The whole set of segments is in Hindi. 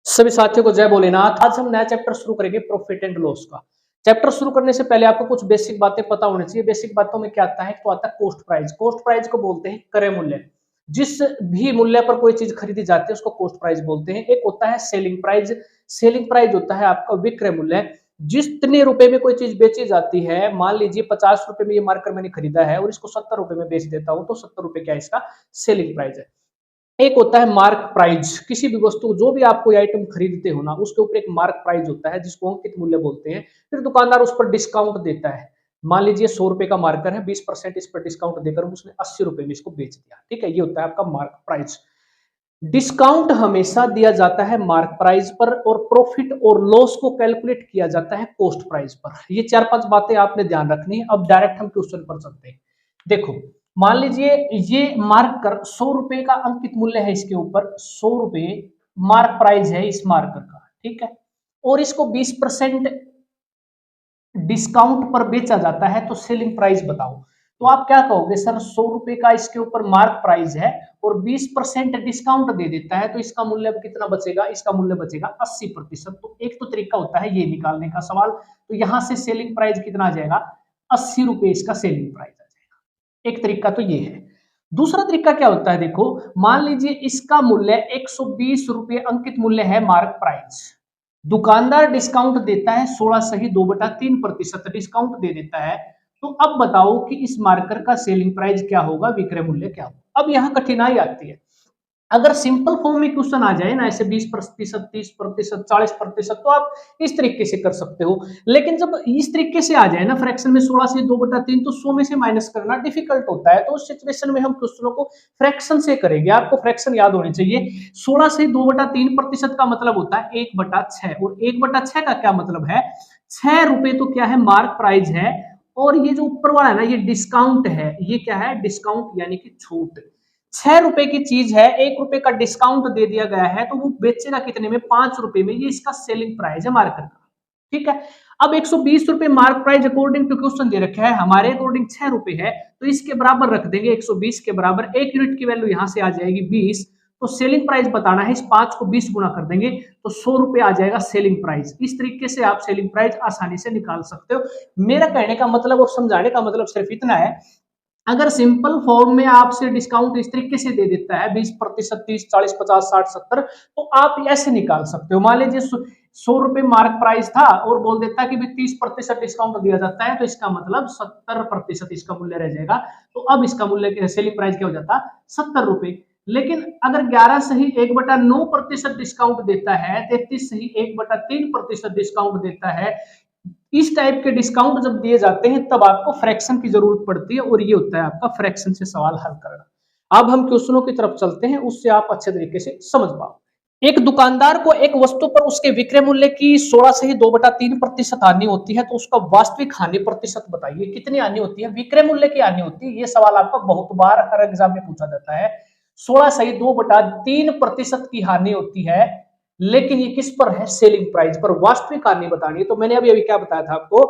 सभी साथियों को जय भोलेनाथ। आज हम नया चैप्टर शुरू करेंगे प्रॉफिट एंड लॉस का। चैप्टर शुरू करने से पहले आपको कुछ बेसिक बातें पता होनी चाहिए। बेसिक बातों में क्या आता है? तो आता है कॉस्ट प्राइस। कॉस्ट प्राइस को बोलते हैं क्रय मूल्य। जिस भी मूल्य पर कोई चीज खरीदी जाती है उसको कॉस्ट प्राइस बोलते हैं। एक होता है सेलिंग प्राइस। सेलिंग प्राइस होता है आपका विक्रय मूल्य। जितने रुपए में कोई चीज बेची जाती है, मान लीजिए 50 रुपए में ये मार्कर मैंने खरीदा है और इसको 70 रुपए में बेच देता हूं, तो 70 रुपए क्या इसका सेलिंग प्राइस है। एक होता है मार्क प्राइस। किसी भी वस्तु जो भी आप कोई आइटम खरीदते हो ना, उसके ऊपर एक मार्क प्राइस होता है जिसको अंकित मूल्य बोलते हैं। फिर दुकानदार उस पर डिस्काउंट देता है। मान लीजिए 100 रुपए का मार्कर है, 20% इस पर डिस्काउंट देकर उसने 80 रुपए में इसको बेच दिया। ठीक है, ये होता है आपका मार्क प्राइस। डिस्काउंट हमेशा दिया जाता है मार्क प्राइस पर और प्रॉफिट और लॉस को कैलकुलेट किया जाता है कॉस्ट प्राइस पर। ये 4-5 बातें आपने ध्यान रखनी है। अब डायरेक्ट हम क्वेश्चन पर चलते हैं। देखो, मान लीजिए ये मार्कर 100 रुपए का अंकित मूल्य है, इसके ऊपर 100 रुपए मार्क प्राइस है इस मार्कर का। ठीक है, और इसको 20% डिस्काउंट पर बेचा जाता है, तो सेलिंग प्राइस बताओ। तो आप क्या कहोगे? सर 100 रुपए का इसके ऊपर मार्क प्राइस है और 20% डिस्काउंट दे देता है, तो इसका मूल्य कितना बचेगा? इसका मूल्य बचेगा 80%। तो एक तो तरीका होता है ये निकालने का सवाल। तो यहां से सेलिंग प्राइस कितना आ जाएगा? 80 रुपए इसका सेलिंग प्राइस आ जाएगा। एक तरीका तो ये है। दूसरा तरीका क्या होता है? देखो, मान लीजिए इसका मूल्य 120 रुपए अंकित मूल्य है मार्क प्राइस। दुकानदार डिस्काउंट देता है 16 सही 2/3% डिस्काउंट दे देता है। तो अब बताओ कि इस मार्कर का सेलिंग प्राइस क्या होगा, विक्रय मूल्य क्या होगा। अब यहां कठिनाई आती है। अगर सिंपल फॉर्म में क्वेश्चन आ जाए ना, ऐसे 20%, 30%, 40%, तो आप इस तरीके से कर सकते हो। लेकिन जब इस तरीके से आ जाए ना, फ्रैक्शन में 16 से 2/3, तो 100 में से माइनस करना डिफिकल्ट होता है। तो उस सिचुएशन में हम क्वेश्चनों को फ्रैक्शन से करेंगे। आपको फ्रैक्शन याद होनी चाहिए। 16 से 2/3% का मतलब होता है 1/6, और 1/6 का क्या मतलब है? 6 रुपए तो क्या है? मार्क प्राइस है। और ये जो ऊपर वाला है ना, ये डिस्काउंट है। ये क्या है? डिस्काउंट यानी कि छूट। 6 रुपए की चीज है, 1 रुपए का डिस्काउंट दे दिया गया है, तो वो बेचेगा कितने में? 5 रुपए में। ये इसका सेलिंग प्राइस है मार्कर का। ठीक है, अब 120 रुपए mark price according to question दे रखा है, हमारे अकॉर्डिंग 6 रुपए है, तो इसके बराबर रख देंगे 120 के बराबर। 1 यूनिट की वैल्यू यहां से आ जाएगी 20। तो सेलिंग प्राइस बताना है, इस 5 को 20 गुना कर देंगे तो 100 रुपए आ जाएगा सेलिंग प्राइस। इस तरीके से आप सेलिंग प्राइस आसानी से निकाल सकते हो। मेरा कहने का मतलब और समझाने का मतलब सिर्फ इतना है। अगर सिंपल फॉर्म में आपसे डिस्काउंट इस तरीके से दे देता है 20%, 30, 40, 50, 60, 70, तो आप ऐसे निकाल सकते हो। मान लीजिए 100 रुपए मार्क प्राइस था और बोल देता है कि 30% डिस्काउंट दिया जाता है, तो इसका मतलब 70% इसका मूल्य रह जाएगा। तो अब इसका मूल्य सेलिंग प्राइस क्या हो जाता? 70 रुपए। लेकिन अगर 11 सही 1/9% डिस्काउंट देता है, 33 सही 1/3% डिस्काउंट देता है, इस टाइप के डिस्काउंट जब दिए जाते हैं तब आपको फ्रैक्शन की जरूरत पड़ती है, और ये होता है आपका फ्रैक्शन से सवाल हल करना। अब हम क्वेश्चनों की तरफ चलते हैं, उससे आप अच्छे तरीके से समझ पाओ। एक दुकानदार को एक वस्तु पर उसके विक्रय मूल्य की 16 से ही 2/3% हानि होती है, तो उसका वास्तविक हानि प्रतिशत बताइए। कितनी हानि होती है? विक्रय मूल्य की हानि होती है। ये सवाल आपका बहुत बार हर एग्जाम में पूछा जाता है। 16 सही 2/3% की हानि होती है, लेकिन ये किस पर है? सेलिंग प्राइस पर। वास्तविक हानि बतानी है। तो मैंने अभी अभी क्या बताया था आपको?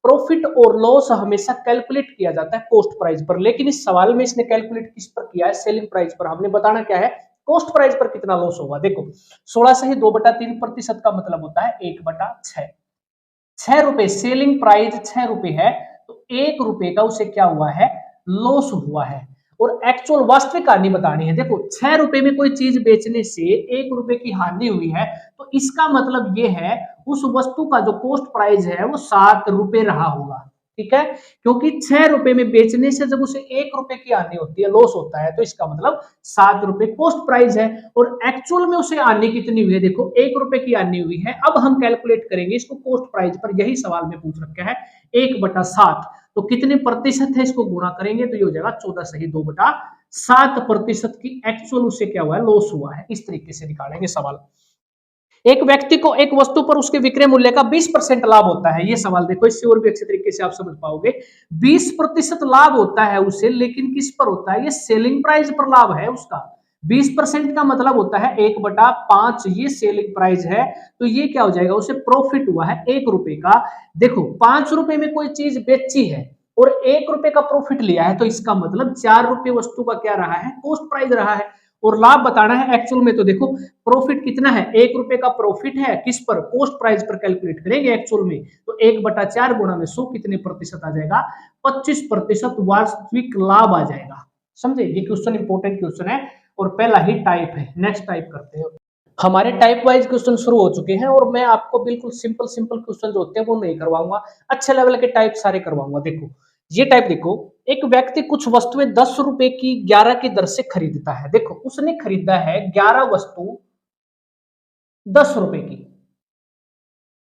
प्रॉफिट और लॉस हमेशा कैलकुलेट किया जाता है कॉस्ट प्राइस पर, लेकिन इस सवाल में इसने कैलकुलेट किस पर किया है? सेलिंग प्राइस पर। हमने बताना क्या है? कॉस्ट प्राइस पर कितना लॉस होगा। देखो, 16 से ही 2/3% का मतलब होता है 1/6। 6 रुपए सेलिंग प्राइस 6 रुपए है, तो 1 रुपए का उसे क्या हुआ है? लॉस हुआ है। और एक्चुअल वास्तविक हानि बतानी है। देखो, 6 रुपए में कोई चीज बेचने से 1 रुपए की हानि हुई है, तो इसका मतलब ये है उस वस्तु का जो कॉस्ट प्राइस है वो 7 रुपए रहा होगा। ठीक है, क्योंकि 6 रुपए में बेचने से जब उसे 1 रुपए की हानि होती है, लॉस होता है, तो इसका मतलब 7 रुपए कॉस्ट प्राइस है। और एक्चुअल में उसे हानि कितनी हुई है? देखो, 1 रुपए की हानि हुई है। अब हम कैलकुलेट करेंगे इसको कॉस्ट प्राइस पर। यही सवाल में पूछ रखा है 1/7। तो कितने प्रतिशत है, इसको गुणा करेंगे तो ये हो जाएगा 14 सही 2/7% की एक्चुअल उसे क्या हुआ है? लॉस हुआ है। इस तरीके से निकालेंगे सवाल। एक व्यक्ति को एक वस्तु पर उसके विक्रय मूल्य का 20% लाभ होता है। ये सवाल देखो, इससे और भी अच्छे तरीके से आप समझ पाओगे। 20% लाभ होता है उसे, लेकिन किस पर होता है? ये सेलिंग प्राइस पर लाभ है उसका। 20% का मतलब होता है 1/5। ये सेलिंग प्राइस है, तो ये क्या हो जाएगा? उसे प्रॉफिट हुआ है 1 रुपए का। देखो, 5 रुपए में कोई चीज बेची है और 1 रुपए का प्रॉफिट लिया है, तो इसका मतलब 4 रुपए वस्तु का क्या रहा है? कॉस्ट प्राइस रहा है। और लाभ बताना है एक्चुअल में। तो देखो प्रॉफिट कितना है, 1 रुपए का प्रॉफिट है, किस पर, कॉस्ट प्राइस पर कैलकुलेट करेंगे एक्चुअल में। तो 1/4 गुणा में 100 कितने प्रतिशत आ जाएगा, 25% वास्तविक लाभ आ जाएगा। समझे, ये क्वेश्चन इंपॉर्टेंट क्वेश्चन है और पहला ही टाइप है। नेक्स्ट टाइप करते हैं। हमारे टाइप वाइज क्वेश्चन शुरू हो चुके हैं और मैं आपको बिल्कुल सिंपल सिंपल क्वेश्चन जो होते हैं वो नहीं करवाऊंगा, अच्छे लेवल के टाइप सारे करवाऊंगा। देखो ये टाइप देखो, एक व्यक्ति कुछ वस्तुएं 10 रुपए की 11 की दर से खरीदता है। देखो उसने खरीदा है 11 वस्तु 10 रुपए की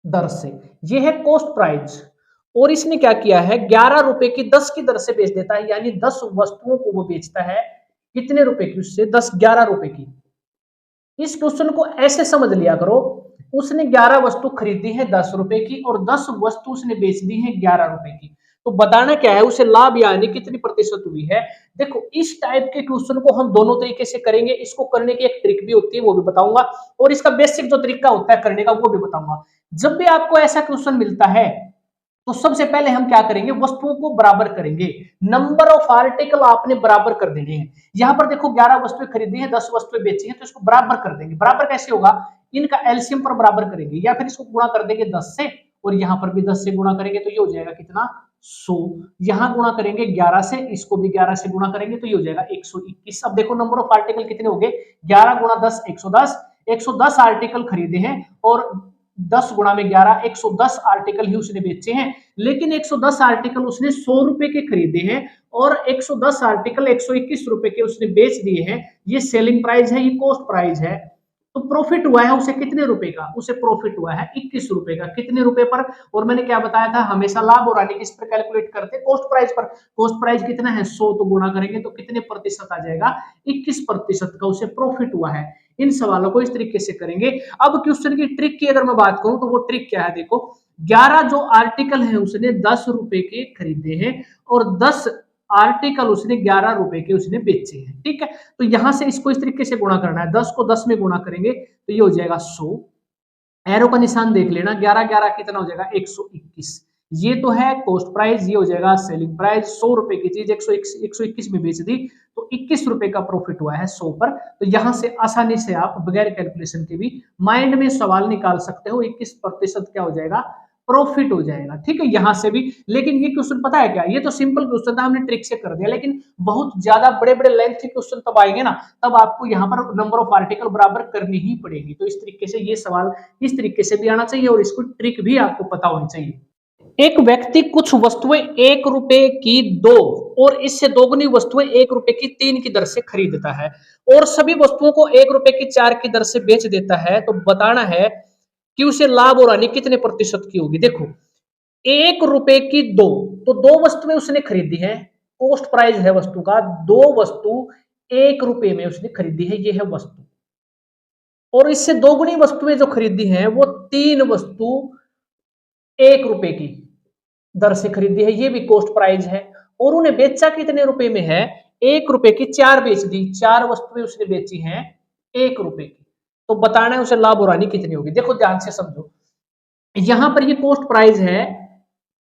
दर से, ये है कॉस्ट प्राइस। और इसने क्या किया है, 11 रुपए की 10 की दर से बेच देता है, यानी 10 वस्तुओं को वो बेचता है कितने रुपए की, उससे 11 रुपए की। इस क्वेश्चन को ऐसे समझ लिया करो, उसने 11 वस्तु खरीदी है 10 रुपए की और 10 वस्तु उसने बेच दी है 11 रुपए की। तो बताना क्या है, उसे लाभ यानी कितनी प्रतिशत हुई है। देखो इस टाइप के क्वेश्चन को हम दोनों तरीके से करेंगे, इसको करने की एक ट्रिक भी होती है वो भी बताऊंगा, और इसका बेसिक जो तरीका होता है करने का वो भी बताऊंगा। जब भी आपको ऐसा क्वेश्चन मिलता है तो सबसे पहले हम क्या करेंगे, वस्तुओं को बराबर करेंगे, नंबर ऑफ आर्टिकल आपने बराबर कर देने हैं। यहां पर देखो 11 वस्तुएं खरीदी हैं, 10 वस्तुएं बेची हैं, तो इसको बराबर कर देंगे। बराबर कैसे होगा, इनका एलसीएम पर बराबर करेंगे या फिर इसको गुणा कर देंगे 10 से, और यहां पर भी 10 से गुणा करेंगे तो ये हो जाएगा कितना, 100। यहां गुणा करेंगे 11 से, इसको भी 11 से गुणा करेंगे तो ये हो जाएगा 121। अब देखो नंबर ऑफ आर्टिकल कितने हो गए, 11 गुणा 10 110, 110 आर्टिकल खरीदे हैं और 10 गुणा में 11, 110 आर्टिकल ही उसने बेचे हैं। लेकिन 110 आर्टिकल उसने 100 रुपए के खरीदे हैं और 110 आर्टिकल 121 रुपए के उसने बेच दिए हैं। ये सेलिंग प्राइस है, ये कॉस्ट प्राइस है। तो प्रॉफिट हुआ है उसे कितने रुपए का, उसे प्रॉफिट हुआ है 21 रुपए का। कितने रुपए पर, और मैंने क्या बताया था, हमेशा लाभ और हानि किस पर कैलकुलेट करते हैं, कॉस्ट प्राइस पर। कॉस्ट प्राइस कितना है 100, तो गुणा करेंगे तो कितने प्रतिशत आ जाएगा, 21% का उसे प्रॉफिट हुआ है। इन सवालों को इस तरीके से करेंगे। अब क्वेश्चन की ट्रिक की अगर मैं बात करूं तो वो ट्रिक क्या है, देखो 11 जो आर्टिकल है उसने 10 रुपए के खरीदे हैं और 10 आर्टिकल उसने 11 रुपए के उसने बेचे हैं। ठीक है, तो यहां से इसको इस तरीके से गुणा करना है, 10 को 10 में गुणा करेंगे तो ये हो जाएगा 100। एरो का निशान देख लेना, 11 11 कितना हो जाएगा 121। ये तो है कॉस्ट प्राइस, ये हो जाएगा सेलिंग प्राइस। 100 रुपए की चीज 121 में बेच दी तो 21 रुपए का प्रॉफिट हुआ है 100 पर। तो यहां से आसानी से आप बगैर कैलकुलेशन के भी माइंड में सवाल निकाल सकते हो, 21% क्या हो जाएगा, प्रॉफिट हो जाएगा। ठीक है, यहां से भी। लेकिन ये क्वेश्चन पता है क्या, ये तो सिंपल क्वेश्चन था, हमने ट्रिक से कर दिया, लेकिन बहुत ज्यादा बड़े बड़े लेंथी क्वेश्चन तब आएंगे ना, तब आपको यहाँ पर नंबर ऑफ आर्टिकल बराबर करनी ही पड़ेगी। तो इस तरीके से ये सवाल इस तरीके से भी आना चाहिए और इसको ट्रिक भी आपको पता होनी चाहिए। एक व्यक्ति कुछ वस्तुएं 1 रुपए की 2 और इससे दोगुनी वस्तुएं 1 रुपए की 3 की दर से खरीदता है और सभी वस्तुओं को 1 रुपए की 4 की दर से बेच देता है। तो बताना है कि उसे लाभ और हानि कितने प्रतिशत की होगी। देखो 1 रुपए की 2, तो 2 वस्तुएं उसने खरीदी है, कॉस्ट प्राइस है वस्तु का, 2 वस्तु 1 रुपए में उसने खरीदी है, ये है वस्तु। और इससे दोगुनी वस्तुएं जो खरीदी हैं वो 3 वस्तु 1 रुपए की दर से खरीदी है, ये भी कॉस्ट प्राइस है। और उन्हें बेचा कितने रुपए में है, 1 रुपए की 4 बेच दी, 4 वस्तुएं उसने बेची हैं 1 रुपए की। तो बताना है उसे लाभ और हानि कितनी होगी। देखो ध्यान से समझो, यहां पर ये कॉस्ट प्राइस है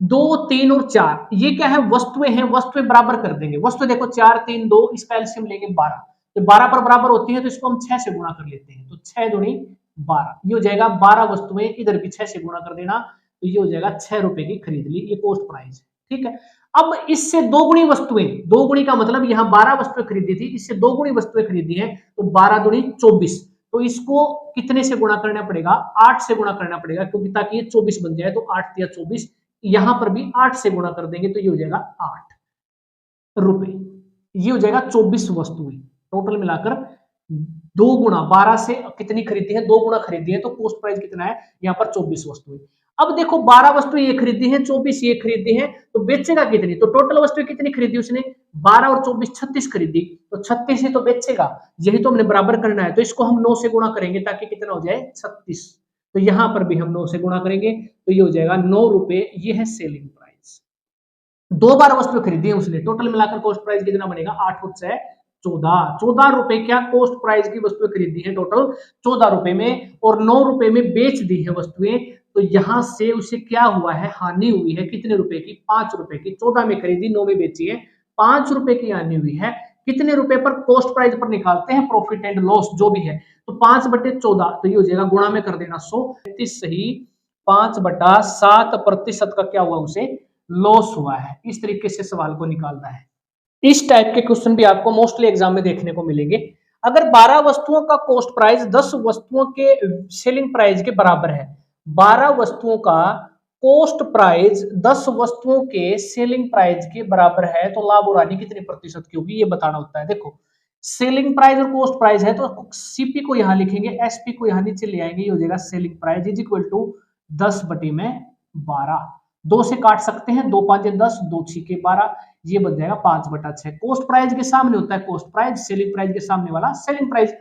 2 3 और 4, ये क्या है, वस्तुएं हैं, वस्तुएं बराबर कर देंगे। वस्तु देखो 4 3 2, इसका एलसीएम लेंगे 12, तो 12 पर बराबर होती है तो इसको हम 6 से गुणा कर लेते हैं, तो 6 दूनी 12, ये हो जाएगा 12 वस्तुएं, इधर भी 6 से गुणा कर देना तो ये हो जाएगा 6 रुपए की खरीद ली, ये कॉस्ट प्राइस है। ठीक है, अब इससे दोगुनी वस्तुएं, दोगुनी का मतलब यहाँ 12 वस्तुएं खरीदी थी, इससे दोगुनी वस्तुएं खरीदी है तो 12 दूनी 24, तो इसको कितने से गुणा करना पड़ेगा, 8 से गुणा करना पड़ेगा, क्योंकि ताकि ये 24 बन जाए तो 8 या 24, यहां पर भी 8 से गुणा कर देंगे तो ये हो जाएगा 8 रुपए, ये हो जाएगा 24 वस्तुएं टोटल मिलाकर। 2 गुणा 12 से कितनी खरीदी है, 2 गुणा खरीदी है, तो कॉस्ट प्राइस कितना है यहाँ पर 24 वस्तुएं। अब देखो 12 वस्तुएं ये खरीदी हैं, 24 ये खरीदी हैं, तो बेचेगा कितनी, तो टोटल वस्तुएं कितनी खरीदी उसने, 12 और 24 36 खरीदी, तो 36 ही तो बेचेगा, यही तो हमने बराबर करना है। तो इसको हम 9 से गुणा करेंगे ताकि कितना हो जाए 36, तो यहां पर भी हम 9 से गुणा करेंगे तो ये हो जाएगा 9 रुपए, ये है सेलिंग प्राइस। 2 बार वस्तुएं खरीदी है उसने, टोटल मिलाकर कॉस्ट प्राइस कितना बनेगा, 8 और 6 14, 14 रुपए क्या कॉस्ट प्राइस की वस्तुएं खरीदी है टोटल 14 रुपए में, और 9 रुपए में बेच दी है वस्तुएं, तो यहां से उसे क्या हुआ है, हानि हुई है कितने रुपए की, 5 रुपए की। 14 में खरीदी, 9 में बेची है, 5 रुपए की हानि हुई है। कितने रुपए पर कॉस्ट प्राइस पर निकालते हैं प्रॉफिट एंड लॉस जो भी है, तो 5/14, तो ये हो जाएगा गुणा में कर देना 100, 33 सही 5/7% का क्या हुआ उसे लॉस हुआ है। इस तरीके से सवाल को निकालना है। इस टाइप के क्वेश्चन भी आपको मोस्टली एग्जाम में देखने को मिलेंगे। अगर 12 वस्तुओं का कॉस्ट प्राइस 10 वस्तुओं के सेलिंग प्राइस के बराबर है, 12 वस्तुओं का कॉस्ट प्राइस 10 वस्तुओं के सेलिंग प्राइस के बराबर है, तो लाभ और हानि कितने प्रतिशत की होगी ये बताना होता है। देखो सेलिंग प्राइस और कॉस्ट प्राइस है तो सीपी को यहां लिखेंगे, एसपी को यहां नीचे ले आएंगे, ये हो जाएगा selling price is equal to 10/12। 2 से काट सकते हैं, 2 5 10, 2 6 12, ये बन जाएगा 5/6। कॉस्ट प्राइस के सामने होता है कॉस्ट प्राइस, सेलिंग प्राइस के सामने वाला सेलिंग प्राइस।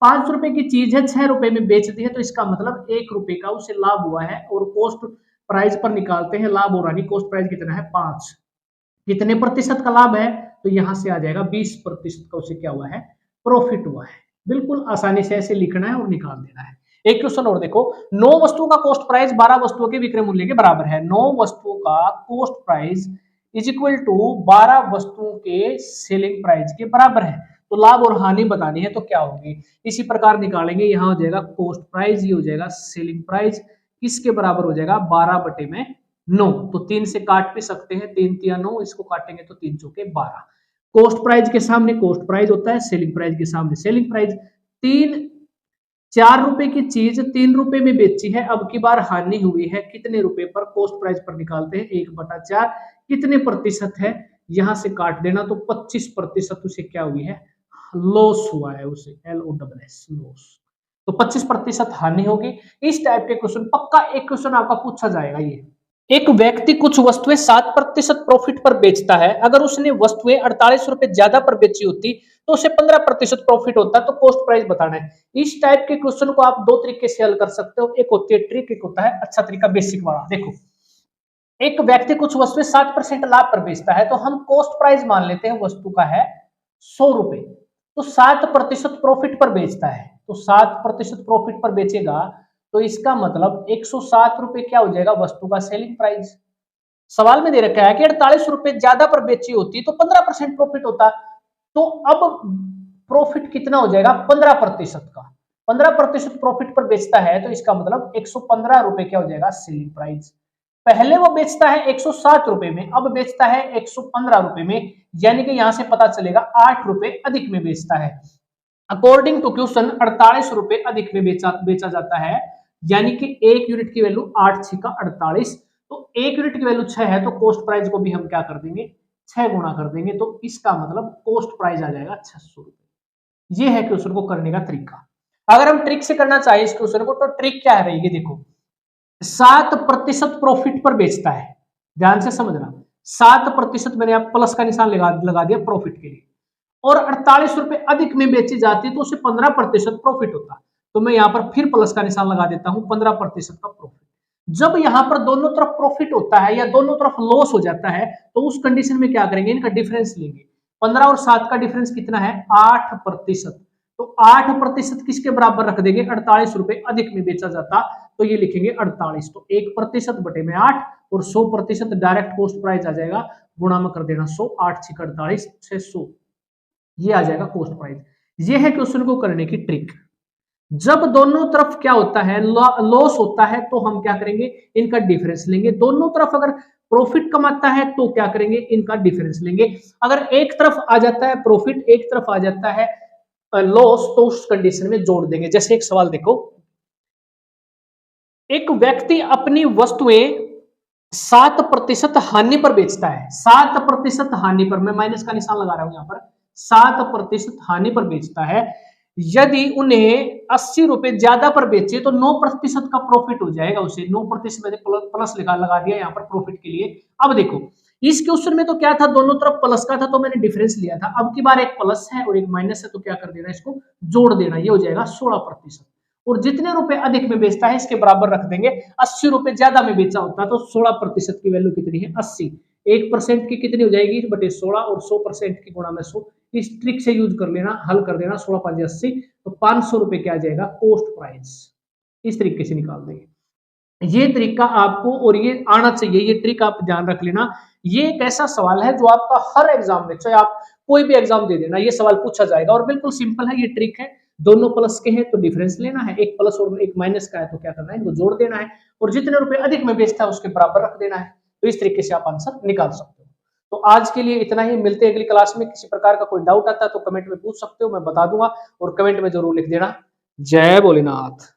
5 रुपए की चीज है 6 रुपए में बेच दी है, तो इसका मतलब 1 रुपए का उसे लाभ हुआ है, और कॉस्ट प्राइस पर निकालते हैं लाभ और हानि। कॉस्ट प्राइस कितना है 5, कितने प्रतिशत का लाभ है, तो यहां से आ जाएगा 20% का उसे क्या हुआ है प्रॉफिट हुआ है। बिल्कुल आसानी से ऐसे लिखना है और निकाल देना है। एक क्वेश्चन और देखो, 9 वस्तुओं का कॉस्ट प्राइस 12 वस्तुओं के विक्रय मूल्य के बराबर है। 9 वस्तुओं का cost price is equal to 12 वस्तुओं के सेलिंग प्राइस के बराबर है, तो लाभ और हानि बतानी है तो क्या होगी, इसी प्रकार निकालेंगे। यहां हो जाएगा कॉस्ट प्राइस, ये हो जाएगा सेलिंग प्राइस, किसके बराबर हो जाएगा 12/9, तो 3 से काट भी सकते हैं, 3 3 9, इसको काटेंगे तो 3 चौके 12। कॉस्ट प्राइस के सामने कॉस्ट प्राइस होता है, सेलिंग प्राइस के सामने सेलिंग प्राइस। 4 रुपए की चीज 3 रुपए में बेची है, अब की बार हानि हुई है, कितने रुपए पर कॉस्ट प्राइस पर निकालते हैं 1/4, कितने प्रतिशत है यहां से काट देना, तो 25% उसे क्या हुई है लॉस हुआ है, उसे LOSS लॉस, तो 25% हानि होगी। इस टाइप के क्वेश्चन पक्का एक क्वेश्चन आपका पूछा जाएगा। ये एक व्यक्ति कुछ वस्तुएं 7% प्रॉफिट पर बेचता है, अगर उसने वस्तुएं 48 रुपए ज्यादा पर बेची होती तो उसे 15% प्रॉफिट होता, तो कॉस्ट प्राइस बताना है। इस टाइप के क्वेश्चन को आप 2 तरीके से हल कर सकते हो, एक होती है ट्रिक, एक होता है अच्छा तरीका बेसिक वाला। देखो एक व्यक्ति कुछ वस्तुएं 7% लाभ पर बेचता है, तो हम कॉस्ट प्राइस मान लेते हैं वस्तु का है 100 रुपए, तो 7% प्रॉफिट पर बेचता है, तो 7% प्रॉफिट पर बेचेगा, तो इसका मतलब 107 रुपए क्या हो जाएगा वस्तु का सेलिंग प्राइस। सवाल में दे रखा है कि 48 रुपए ज्यादा पर बेची होती तो 15% प्रॉफिट होता, तो अब प्रॉफिट कितना हो जाएगा 15% का, 15% प्रॉफिट पर बेचता है, तो इसका मतलब 115 रुपए क्या हो जाएगा सेलिंग प्राइस। पहले वो बेचता है 107 रुपए में, अब बेचता है 115 रुपए में, यानी कि यहां से पता चलेगा 8 रुपए अधिक में बेचता है। अकॉर्डिंग टू क्वेश्चन 48 रुपए अधिक में बेचा जाता है, यानी कि 1 यूनिट की वैल्यू 8 6 का 48, तो 1 यूनिट की वैल्यू 6 है, तो कॉस्ट प्राइस को भी हम क्या कर देंगे 6 गुना कर देंगे, तो इसका मतलब कॉस्ट प्राइस आ जाएगा 600 रुपए। ये है क्वेश्चन को करने का तरीका। अगर हम ट्रिक से करना चाहें इस क्वेश्चन को, तो ट्रिक क्या रहेगी, देखो 7% प्रॉफिट पर बेचता है, ध्यान से समझना, 7% मैंने आप प्लस का निशान लगा दिया प्रॉफिट के लिए, और 48 रुपए अधिक में बेची जाती है तो उसे 15% प्रॉफिट होता, तो मैं यहां पर फिर प्लस का निशान लगा देता हूं 15% का प्रॉफिट। जब यहां पर दोनों तरफ प्रॉफिट होता है या दोनों तरफ लॉस हो जाता है, तो उस कंडीशन में क्या करेंगे, इनका डिफरेंस लेंगे। 15 और 7 का डिफरेंस कितना है 8%, तो 8% किसके बराबर रख देंगे 48 रुपए अधिक में बेचा जाता, तो ये लिखेंगे 48, तो 1% बटे में 8, और 100% डायरेक्ट कॉस्ट प्राइस आ जाएगा, गुणा में कर देना 100, 8 6 48 600, ये आ जाएगा कॉस्ट प्राइस। ये है क्वेश्चन को करने की ट्रिक। जब दोनों तरफ क्या होता है लॉस होता है, तो हम क्या करेंगे इनका डिफरेंस लेंगे। दोनों तरफ अगर प्रॉफिट कमाता है तो क्या करेंगे इनका डिफरेंस लेंगे। अगर एक तरफ आ जाता है प्रॉफिट, एक तरफ आ जाता है लॉस, तो उस कंडीशन में जोड़ देंगे। जैसे एक सवाल देखो, एक व्यक्ति अपनी वस्तुएं 7% हानि पर बेचता है, 7% हानि पर, मैं माइनस का निशान लगा रहा हूं यहां पर, 7% हानि पर बेचता है। यदि उन्हें 80 रुपए ज्यादा पर बेचे तो 9% का प्रॉफिट हो जाएगा उसे, 9% मैंने प्लस लगा दिया यहाँ पर प्रॉफिट के लिए। अब देखो इस क्वेश्चन में तो क्या था, दोनों तरफ प्लस का था, तो मैंने डिफरेंस लिया था। अब की बार एक प्लस है और एक माइनस है, तो क्या कर देना इसको जोड़ देना, ये हो जाएगा 16%। और जितने रुपए अधिक में बेचता है इसके बराबर रख देंगे। 80 रुपए ज्यादा में बेचा होता तो 16% की वैल्यू कितनी है 80, 1% की कितनी हो जाएगी बटे 16, और 100% की गुणा में 100। इस ट्रिक से यूज कर लेना, हल कर देना, 16 5 80, तो 500 रुपए क्या आ जाएगा कॉस्ट प्राइस। इस तरीके से निकाल देंगे। ये तरीका आपको और ये आना चाहिए, ये ट्रिक आप ध्यान रख लेना। ये एक ऐसा सवाल है जो आपका हर एग्जाम में, चाहे आप कोई भी एग्जाम दे देना, ये सवाल पूछा जाएगा। और बिल्कुल सिंपल है, ये ट्रिक है। दोनों प्लस के हैं तो डिफरेंस लेना है, एक प्लस और एक माइनस का है तो क्या करना है, इनको जोड़ देना है, और जितने रुपए अधिक में बेचता है उसके बराबर रख देना है। तो इस तरीके से आप आंसर निकाल सकते हो। तो आज के लिए इतना ही, मिलते हैं अगली क्लास में। किसी प्रकार का कोई डाउट आता है तो कमेंट में पूछ सकते हो, मैं बता दूंगा, और कमेंट में जरूर लिख देना। जय भोलेनाथ।